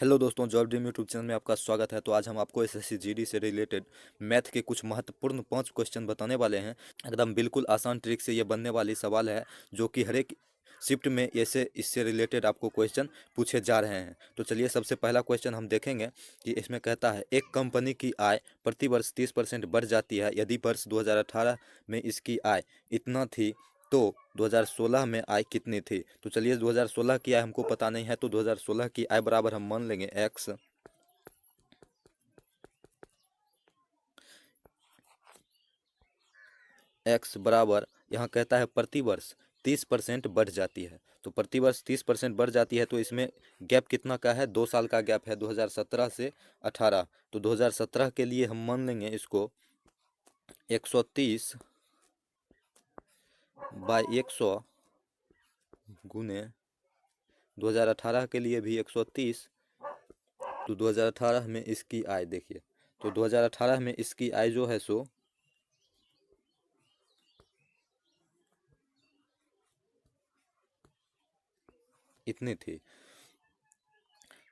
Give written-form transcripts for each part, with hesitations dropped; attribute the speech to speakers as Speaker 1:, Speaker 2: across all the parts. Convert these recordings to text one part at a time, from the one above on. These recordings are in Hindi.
Speaker 1: हेलो दोस्तों, जॉब ड्रीम यूट्यूब चैनल में आपका स्वागत है। तो आज हम आपको एसएससी जीडी से रिलेटेड मैथ के कुछ महत्वपूर्ण 5 क्वेश्चन बताने वाले हैं। एकदम बिल्कुल आसान ट्रिक से ये बनने वाली सवाल है, जो कि हर एक शिफ्ट में ऐसे इससे रिलेटेड आपको क्वेश्चन पूछे जा रहे हैं। तो चलिए, सबसे पहला क्वेश्चन हम देखेंगे कि इसमें कहता है, एक कंपनी की आय प्रति वर्ष 30% बढ़ जाती है यदि वर्ष 2018 में इसकी आय इतना थी, तो 2016 में आय कितनी थी। तो चलिए, 2016 की आय हमको पता नहीं है, तो 2016 की आय बराबर हम मान लेंगे एक्स बराबर, यहाँ कहता है प्रति वर्ष 30% बढ़ जाती है। तो प्रति वर्ष 30% बढ़ जाती है, तो इसमें गैप कितना का है? 2 साल का गैप है, 2017 से 18। तो 2017 के लिए हम मान लेंगे इसको 130 बाई 100 गुने 2018 के लिए भी 130। तो 2018 में इसकी आय देखिए, तो 2018 में इसकी आय जो है सो इतनी थी।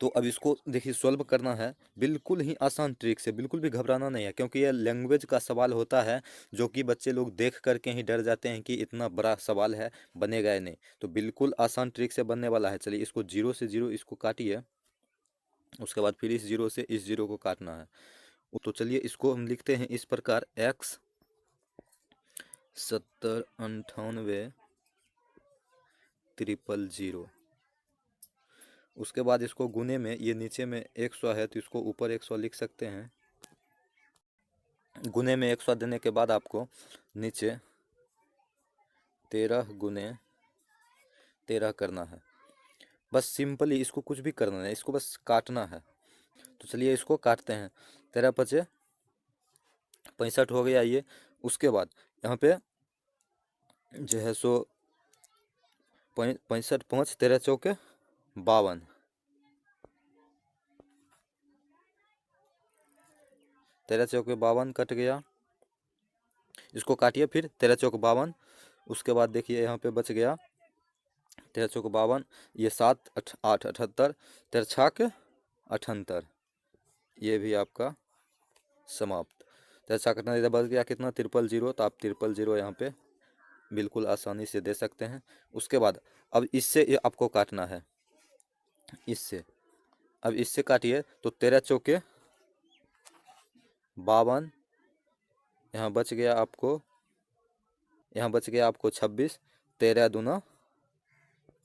Speaker 1: तो अब इसको देखिए सॉल्व करना है, बिल्कुल ही आसान ट्रिक से, बिल्कुल भी घबराना नहीं है, क्योंकि यह लैंग्वेज का सवाल होता है, जो कि बच्चे लोग देख करके ही डर जाते हैं कि इतना बड़ा सवाल है, बनेगा या नहीं। तो बिल्कुल आसान ट्रिक से बनने वाला है। चलिए, इसको 0 से 0 इसको काटिए, उसके बाद फिर इस 0 से इस 0 को काटना है। तो चलिए, इसको हम लिखते हैं इस प्रकार, x 7098 000। उसके बाद इसको गुने में, ये नीचे में 100 है तो इसको ऊपर 100 लिख सकते हैं। गुने में 100 देने के बाद आपको नीचे 13 गुने 13 करना है। बस सिंपली इसको कुछ भी करना है, इसको बस काटना है। तो चलिए, इसको काटते हैं। 13 पचे 65 हो गया ये। उसके बाद यहाँ पे जो है सो 65 5 13 चौके 52, 13 चौके 52 कट गया। इसको काटिए फिर, 13 चौक 52। उसके बाद देखिए यहाँ पे बच गया 13 चौक 52, ये 7 8 78, 13 छाक 78, ये भी आपका समाप्त। 13 छाक 78 बच गया कितना? 000। तो आप 000 यहाँ पे बिल्कुल आसानी से दे सकते हैं। उसके बाद अब इससे ये आपको काटना है, इससे। अब इससे काटिए तो 13 चौके 52, यहाँ बच गया आपको, यहाँ बच गया आपको 26, 13 दूना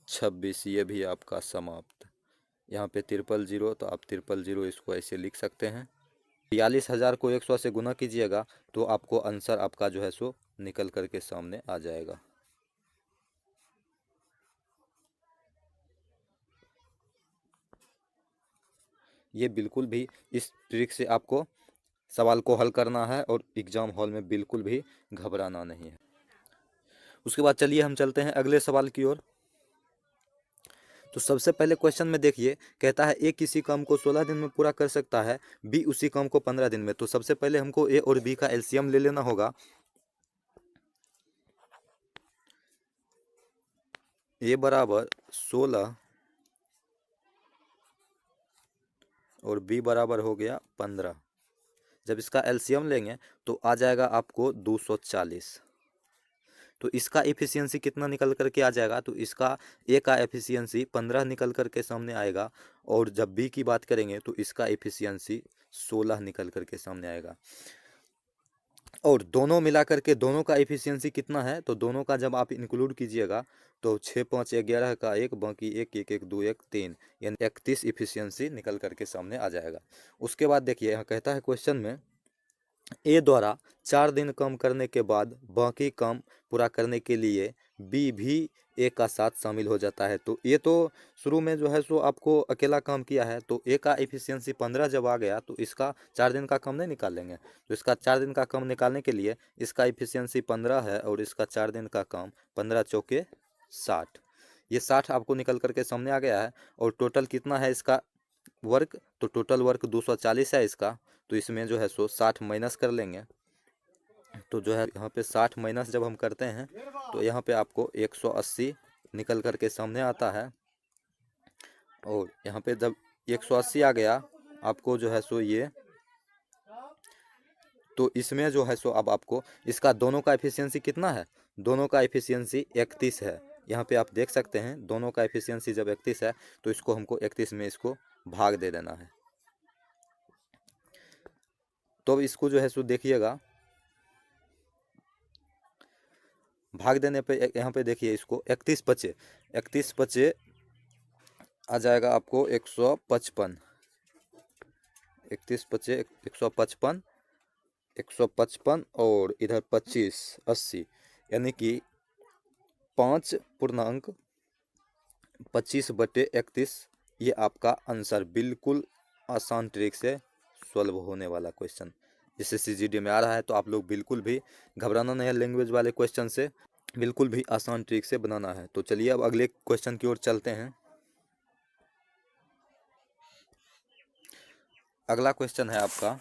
Speaker 1: 26, ये भी आपका समाप्त। यहाँ पे 000, तो आप 000 इसको ऐसे लिख सकते हैं। 42,000 को 100 से गुना कीजिएगा तो आपको आंसर आपका जो है सो निकल करके सामने आ जाएगा। ये बिल्कुल भी इस ट्रिक से आपको सवाल को हल करना है और एग्जाम हॉल में बिल्कुल भी घबराना नहीं है। उसके बाद चलिए हम चलते हैं अगले सवाल की ओर। तो सबसे पहले क्वेश्चन में देखिए, कहता है ए किसी काम को 16 दिन में पूरा कर सकता है, बी उसी काम को 15 दिन में। तो सबसे पहले हमको ए और बी का एलसीएम ले लेना होगा। ए बराबर 16 और बी बराबर हो गया 15। जब इसका एलसीएम लेंगे तो आ जाएगा आपको 240। तो इसका एफिशिएंसी कितना निकल करके आ जाएगा? तो इसका ए का एफिशिएंसी 15 निकल करके सामने आएगा, और जब बी की बात करेंगे तो इसका एफिशिएंसी 16 निकल करके सामने आएगा। और दोनों मिला करके दोनों का एफिशिएंसी कितना है? तो दोनों का जब आप इंक्लूड कीजिएगा तो 6 5 11 का 1, बाकी 1 1 1 2 1 3, यानी 31 एफिशिएंसी निकल करके सामने आ जाएगा। उसके बाद देखिए, यहाँ कहता है क्वेश्चन में, ए द्वारा 4 दिन काम करने के बाद बाकी काम पूरा करने के लिए बी भी ए का साथ शामिल हो जाता है। तो ये तो शुरू में जो है सो आपको अकेला काम किया है, तो ए का एफिशिएंसी 15 जब आ गया तो इसका 4 दिन का काम नहीं निकालेंगे। तो इसका 4 दिन का काम निकालने के लिए इसका एफिशिएंसी 15 है और इसका 4 दिन का काम 15 चौके 60, ये 60 आपको निकल करके सामने आ गया है। और टोटल कितना है इसका वर्क? तो टोटल वर्क 240 है इसका। तो इसमें जो है सो 60 माइनस कर लेंगे, तो जो है यहाँ पे 60 माइनस जब हम करते हैं तो यहाँ पे आपको 180 निकल करके सामने आता है। और यहाँ पे जब 180 आ गया आपको जो है सो ये। तो इसमें जो है सो अब आपको इसका दोनों का एफिशिएंसी कितना है, दोनों का एफिशिएंसी 31 है। यहाँ पे आप देख सकते हैं दोनों का एफिशिएंसी जब 31 है तो इसको हमको 31 में इसको भाग दे देना है। तो अब इसको जो है सो देखिएगा, भाग देने पे यहाँ पे देखिए इसको 31 बचे, 31 बचे आ जाएगा आपको 155, 31 बचे 155, 155 और इधर 25 80, यानी कि 5.25/31 ये आपका आंसर। बिल्कुल आसान ट्रिक से सॉल्व होने वाला क्वेश्चन जैसे सीजीडी में आ रहा है। तो आप लोग बिल्कुल भी घबराना नहीं है, लैंग्वेज वाले क्वेश्चन से बिल्कुल भी आसान ट्रिक से बनाना है। तो चलिए अब अगले क्वेश्चन की ओर चलते हैं। अगला क्वेश्चन है आपका,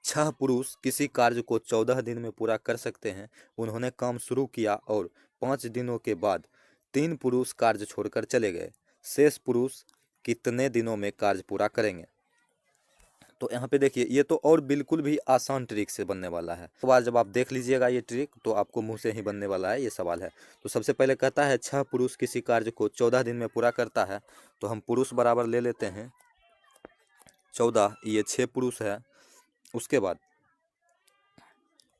Speaker 1: 6 पुरुष किसी कार्य को 14 दिन में पूरा कर सकते हैं। उन्होंने काम शुरू किया और 5 दिनों के बाद 3 पुरुष कार्य छोड़कर चले गए। शेष पुरुष कितने दिनों में कार्य पूरा करेंगे। तो यहाँ पे देखिए ये तो और बिल्कुल भी आसान ट्रिक से बनने वाला है। तो बाद जब आप देख लीजिएगा ये ट्रिक तो आपको मुंह से ही बनने वाला है ये सवाल है। तो सबसे पहले कहता है 6 पुरुष किसी कार्य को 14 दिन में पूरा करता है। तो हम पुरुष बराबर ले लेते हैं 14, ये 6 पुरुष है। उसके बाद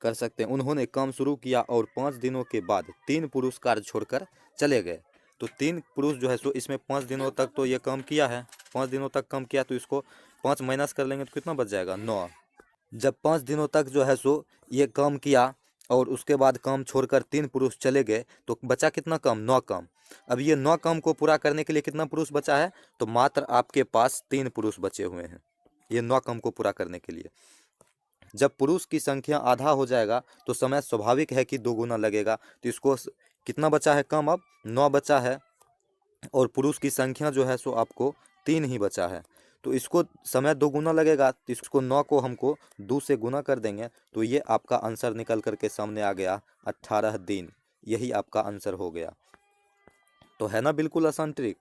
Speaker 1: कर सकते हैं उन्होंने काम शुरू किया और 5 दिनों के बाद 3 पुरुष कार्य छोड़कर चले गए। तो 3 पुरुष जो है सो इसमें 5 दिनों तक तो ये काम किया है, 5 दिनों तक काम किया तो इसको 5 माइनस कर लेंगे तो कितना बच जाएगा 9। जब 5 दिनों तक जो है सो ये काम किया और उसके बाद काम छोड़कर 3 पुरुष चले गए तो बचा कितना काम, 9 काम। अब ये 9 काम को पूरा करने के लिए कितना पुरुष बचा है, तो मात्र आपके पास 3 पुरुष बचे हुए हैं ये 9 काम को पूरा करने के लिए। जब पुरुष की संख्या आधा हो जाएगा तो समय स्वाभाविक है कि 2 गुना लगेगा। तो इसको कितना बचा है कम, अब 9 बचा है और पुरुष की संख्या जो है सो आपको 3 ही बचा है। तो इसको समय 2 गुना लगेगा तो इसको 9 को हमको 2 से गुना कर देंगे तो ये आपका आंसर निकल करके सामने आ गया 18 दिन। यही आपका आंसर हो गया। तो है ना बिल्कुल आसान ट्रिक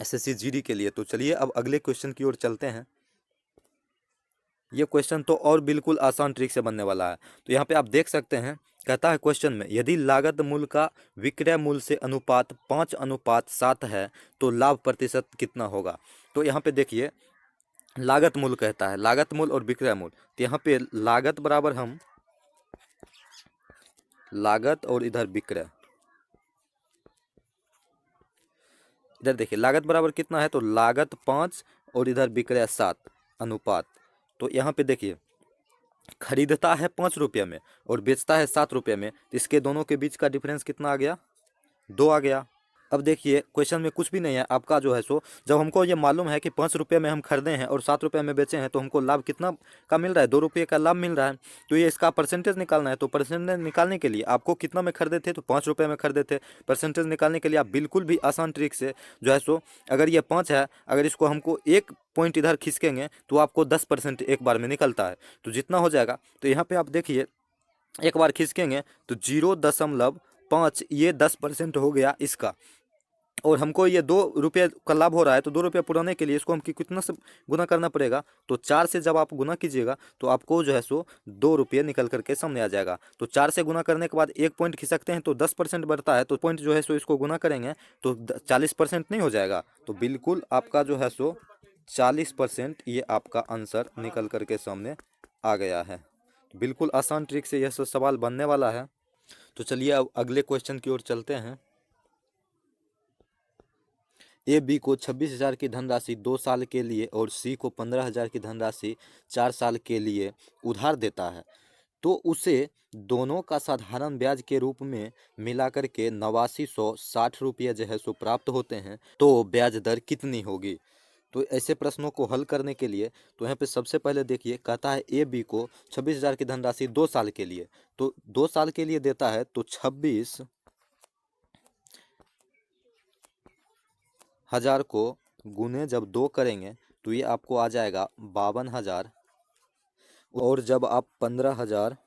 Speaker 1: एसएससी जीडी के लिए। तो चलिए अब अगले क्वेश्चन की ओर चलते हैं। ये क्वेश्चन तो और बिल्कुल आसान ट्रिक से बनने वाला है। तो यहाँ पे आप देख सकते हैं कहता है क्वेश्चन में यदि लागत मूल्य का विक्रय मूल्य से अनुपात 5:7 है तो लाभ प्रतिशत कितना होगा। तो यहाँ पे देखिए लागत मूल्य कहता है, लागत मूल्य और विक्रय मूल्य। तो यहाँ पे लागत बराबर हम लागत और इधर विक्रय, इधर देखिए लागत बराबर कितना है तो लागत 5 और इधर विक्रय 7 अनुपात। तो यहाँ पे देखिए खरीदता है 5 रुपये में और बेचता है 7 रुपये में, तो इसके दोनों के बीच का डिफरेंस कितना आ गया, 2 आ गया। अब देखिए क्वेश्चन में कुछ भी नहीं है आपका जो है सो, जब हमको ये मालूम है कि 5 रुपये में हम खरीदे हैं और 7 रुपये में बेचे हैं तो हमको लाभ कितना का मिल रहा है, 2 रुपये का लाभ मिल रहा है। तो ये इसका परसेंटेज निकालना है। तो परसेंटेज निकालने के लिए आपको कितना में खरीदे थे, तो 5 रुपये में खरीदे थे। परसेंटेज निकालने के लिए आप बिल्कुल भी आसान ट्रिक से जो है सो, अगर ये 5 है, अगर इसको हमको 1 पॉइंट इधर खिसकेंगे तो आपको 10% एक बार में निकलता है। तो जितना हो जाएगा, तो यहाँ पर आप देखिए एक बार खिसकेंगे तो 0.5 ये 10% हो गया इसका। और हमको ये 2 रुपये का लाभ हो रहा है तो 2 रुपये पुराने के लिए इसको हम कितना से गुना करना पड़ेगा, तो 4 से जब आप गुना कीजिएगा तो आपको जो है सो 2 रुपये निकल करके सामने आ जाएगा। तो 4 से गुना करने के बाद 1 पॉइंट खिसकते हैं तो 10% बढ़ता है। तो पॉइंट जो है सो इसको गुना करेंगे तो 40% नहीं हो जाएगा। तो बिल्कुल आपका जो है सो 40% ये आपका आंसर निकल करके सामने आ गया है। बिल्कुल आसान ट्रिक से यह सब सवाल बनने वाला है। तो चलिए अब अगले क्वेश्चन की ओर चलते हैं। ए बी को 26,000 की धनराशि 2 साल के लिए और सी को 15,000 की धनराशि 4 साल के लिए उधार देता है, तो उसे दोनों का साधारण ब्याज के रूप में मिलाकर के 8960 रुपये जो है सो प्राप्त होते हैं, तो ब्याज दर कितनी होगी। तो ऐसे प्रश्नों को हल करने के लिए तो यहाँ पे सबसे पहले देखिए कहता है ए बी को 26,000 की धनराशि 2 साल के लिए, तो 2 साल के लिए देता है तो 26,000 को गुने जब 2 करेंगे तो ये आपको आ जाएगा 52,000। और जब आप 15,000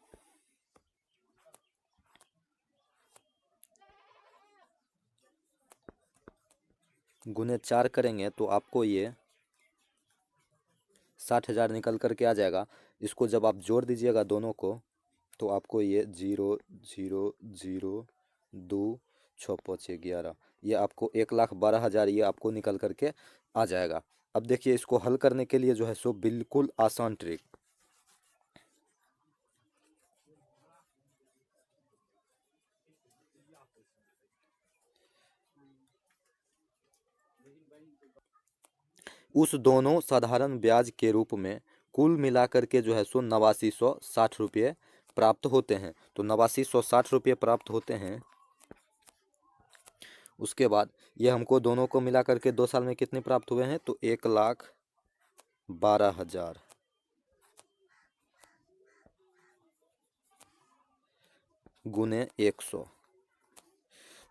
Speaker 1: गुने 4 करेंगे तो आपको ये 60,000 निकल करके आ जाएगा। इसको जब आप जोड़ दीजिएगा दोनों को तो आपको ये 0,0,0,2 6 5 11, ये आपको 1,12,000 ये आपको निकल करके आ जाएगा। अब देखिए इसको हल करने के लिए जो है सो बिल्कुल आसान ट्रिक। उस दोनों साधारण ब्याज के रूप में कुल मिलाकर के जो है सो 8960 रुपये प्राप्त होते हैं। तो 8960 रुपये प्राप्त होते हैं। उसके बाद ये हमको दोनों को मिला करके 2 साल में कितने प्राप्त हुए हैं, तो 1,12,000 गुने 100।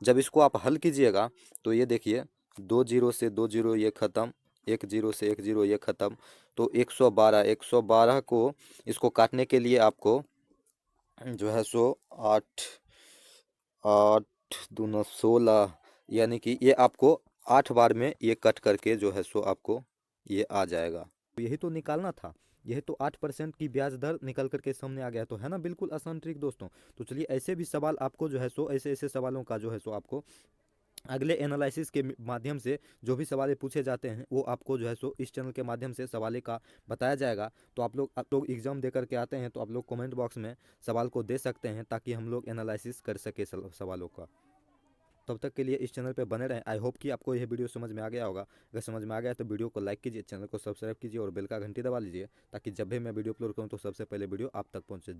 Speaker 1: जब इसको आप हल कीजिएगा तो ये देखिए 2 जीरो से 2 जीरो ये ख़त्म, 1 जीरो से 1 जीरो ये ख़त्म, तो 112 को इसको काटने के लिए आपको जो है सो 8 8 दूना 16, यानी कि ये आपको 8 बार में ये कट करके जो है सो आपको ये आ जाएगा। यही तो निकालना था, यही तो 8% की ब्याज दर निकल करके सामने आ गया। तो है ना बिल्कुल आसान ट्रिक दोस्तों। तो चलिए ऐसे भी सवाल आपको जो है सो ऐसे ऐसे सवालों का जो है सो आपको अगले एनालिसिस के माध्यम से जो भी सवाल पूछे जाते हैं वो आपको जो है सो इस चैनल के माध्यम से सवाल का बताया जाएगा। तो आप लोग एग्जाम दे करके आते हैं तो आप लोग कमेंट बॉक्स में सवाल को दे सकते हैं ताकि हम लोग एनालिसिस कर सके सवालों का। तब तक के लिए इस चैनल पे बने रहें। आई होप कि आपको यह वीडियो समझ में आ गया होगा। अगर समझ में आ गया तो वीडियो को लाइक कीजिए, चैनल को सब्सक्राइब कीजिए और बेल का घंटी दबा लीजिए ताकि जब भी मैं वीडियो अपलोड करूँ तो सबसे पहले वीडियो आप तक पहुँचे।